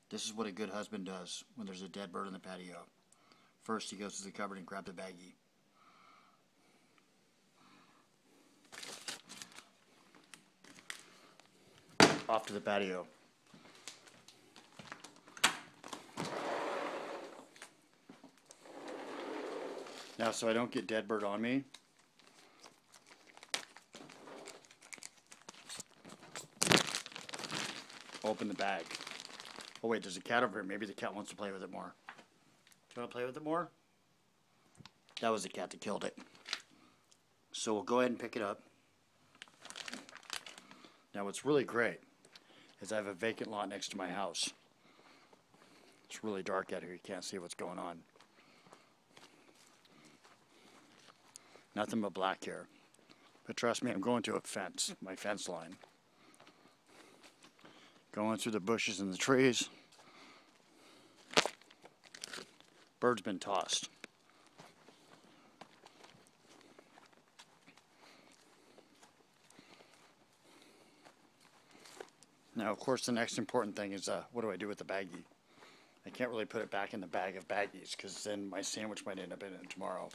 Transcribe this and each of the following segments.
This is what a good husband does when there's a dead bird in the patio. First, he goes to the cupboard and grabs the baggie. Off to the patio. Now, so I don't get dead bird on me, open the bag. Oh wait, there's a cat over here. Maybe the cat wants to play with it more. Do you want to play with it more? That was the cat that killed it. So we'll go ahead and pick it up. Now what's really great is I have a vacant lot next to my house. It's really dark out here. You can't see what's going on. Nothing but black here. But trust me, I'm going to a fence, my fence line. Going through the bushes and the trees. Bird's been tossed. Now, of course, the next important thing is what do I do with the baggie? I can't really put it back in the bag of baggies because then my sandwich might end up in it tomorrow.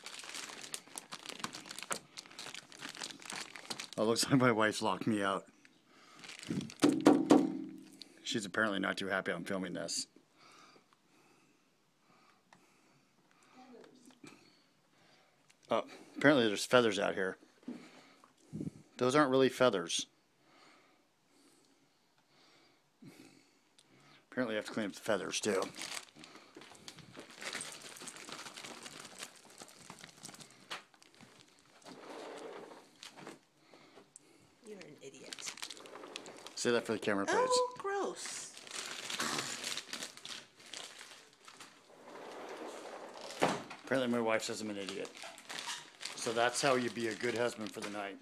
Oh, looks like my wife's locked me out. She's apparently not too happy I'm filming this. Oh, apparently there's feathers out here. Those aren't really feathers. Apparently I have to clean up the feathers too. You're an idiot. Say that for the camera, please. Oh, gross. Apparently my wife says I'm an idiot. So that's how you be a good husband for the night.